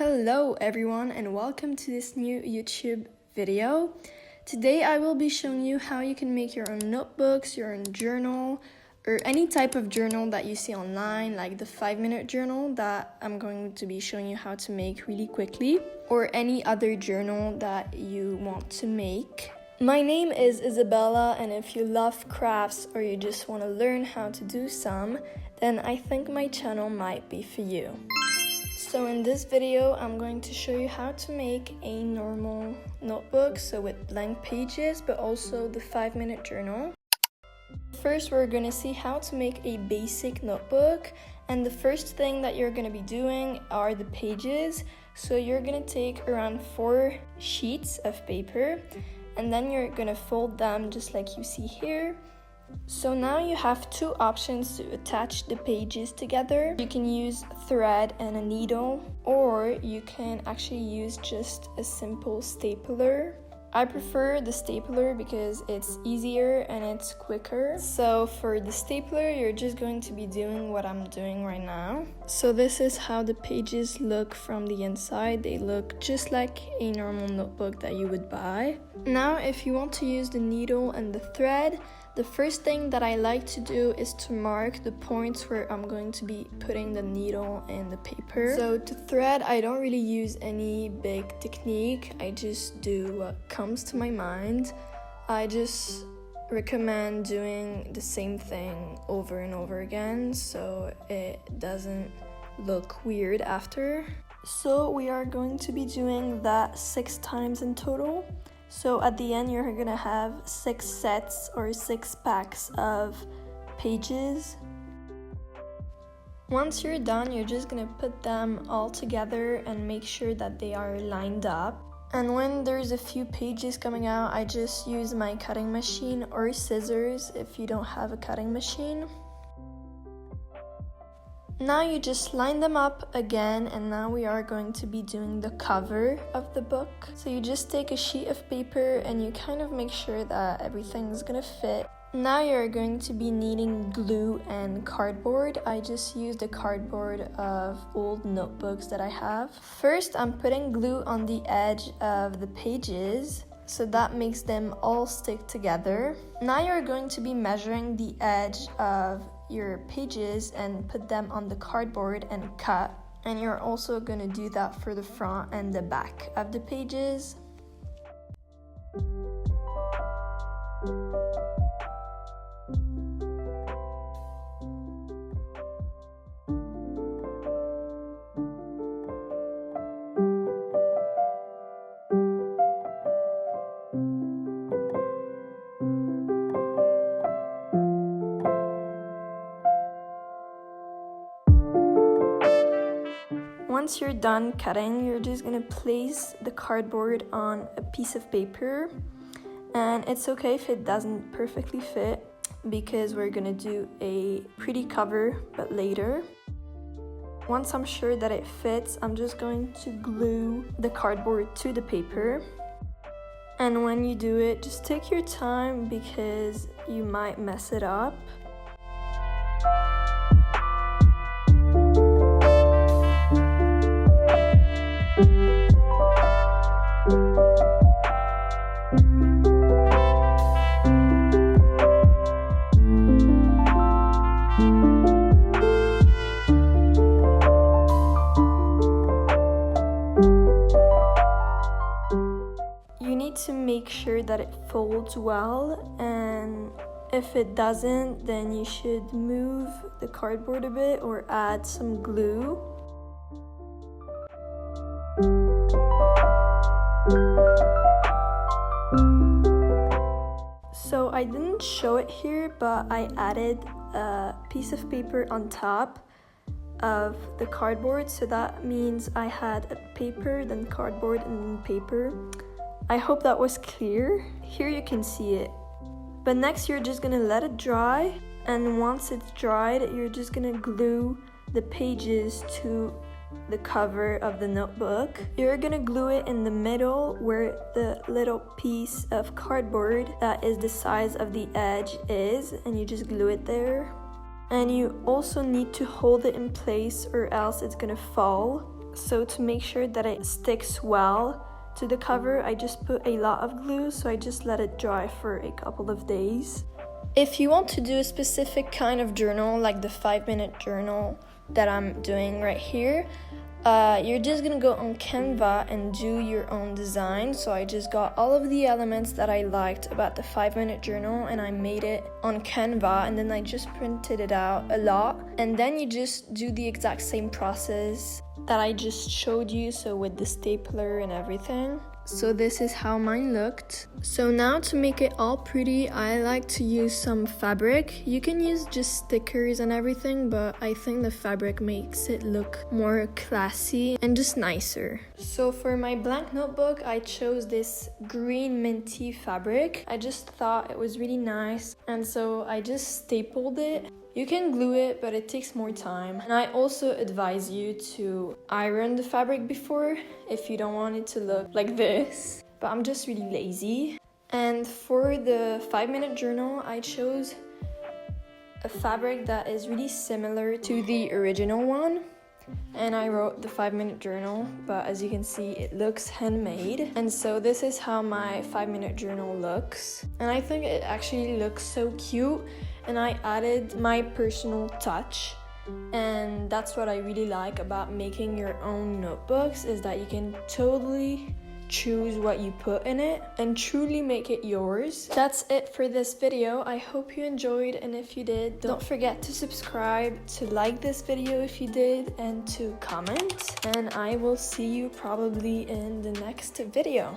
Hello everyone and welcome to this new YouTube video. Today I will be showing you how you can make your own notebooks, your own journal, or any type of journal that you see online, like the 5-minute journal that I'm going to be showing you how to make really quickly, or any other journal that you want to make. My name is Isabella, and if you love crafts or you just want to learn how to do some, then I think my channel might be for you. So in this video, I'm going to show you how to make a normal notebook, so with blank pages, but also the 5-minute journal. First, we're going to see how to make a basic notebook, and the first thing that you're going to be doing are the pages. So you're going to take around 4 sheets of paper, and then you're going to fold them just like you see here. So now you have 2 options to attach the pages together. You can use thread and a needle, or you can actually use just a simple stapler. I prefer the stapler because it's easier and it's quicker. So for the stapler, you're just going to be doing what I'm doing right now. So this is how the pages look from the inside. They look just like a normal notebook that you would buy. Now, if you want to use the needle and the thread, the first thing that I like to do is to mark the points where I'm going to be putting the needle and the paper. So to thread, I don't really use any big technique. I just do what comes to my mind. I just recommend doing the same thing over and over again so it doesn't look weird after. So we are going to be doing that 6 times in total. So at the end, you're gonna have 6 sets or 6 packs of pages. Once you're done, you're just gonna put them all together and make sure that they are lined up. And when there's a few pages coming out, I just use my cutting machine or scissors if you don't have a cutting machine. Now you just line them up again, and now we are going to be doing the cover of the book. So you just take a sheet of paper and you kind of make sure that everything's gonna fit. Now you're going to be needing glue and cardboard. I just used the cardboard of old notebooks that I have. First, I'm putting glue on the edge of the pages, so that makes them all stick together. Now you're going to be measuring the edge of your pages and put them on the cardboard and cut. And you're also going to do that for the front and the back of the pages. Once you're done cutting, you're just gonna place the cardboard on a piece of paper, and it's okay if it doesn't perfectly fit because we're gonna do a pretty cover but later. Once I'm sure that it fits, I'm just going to glue the cardboard to the paper. And when you do it, just take your time because you might mess it up. You need to make sure that it folds well, and if it doesn't, then you should move the cardboard a bit or add some glue. So I didn't show it here, but I added a piece of paper on top of the cardboard, so that means I had a paper, then cardboard, and then paper. I hope that was clear. Here you can see it. But next you're just gonna let it dry, and once it's dried, you're just gonna glue the pages to the cover of the notebook. You're gonna glue it in the middle where the little piece of cardboard that is the size of the edge is, and you just glue it there. And you also need to hold it in place or else it's gonna fall. So to make sure that it sticks well to the cover, I just put a lot of glue, so I just let it dry for a couple of days. If you want to do a specific kind of journal, like the 5-minute journal that I'm doing right here, you're just gonna go on Canva and do your own design. So I just got all of the elements that I liked about the 5-minute journal and I made it on Canva, and then I just printed it out a lot, and then you just do the exact same process that I just showed you, so with the stapler and everything. So this is how mine looked. So now to make it all pretty, I like to use some fabric. You can use just stickers and everything, but I think the fabric makes it look more classy and just nicer. So for my blank notebook, I chose this green minty fabric. I just thought it was really nice, and so I just stapled it. You can glue it, but it takes more time. And I also advise you to iron the fabric before if you don't want it to look like this. But I'm just really lazy. And for the 5-minute journal, I chose a fabric that is really similar to the original one. And I wrote the 5-minute journal, but as you can see, it looks handmade. And so this is how my 5-minute journal looks. And I think it actually looks so cute. And I added my personal touch, and that's what I really like about making your own notebooks, is that you can totally choose what you put in it and truly make it yours. That's it for this video. I hope you enjoyed, and if you did, don't forget to subscribe, to like this video if you did, and to comment, and I will see you probably in the next video.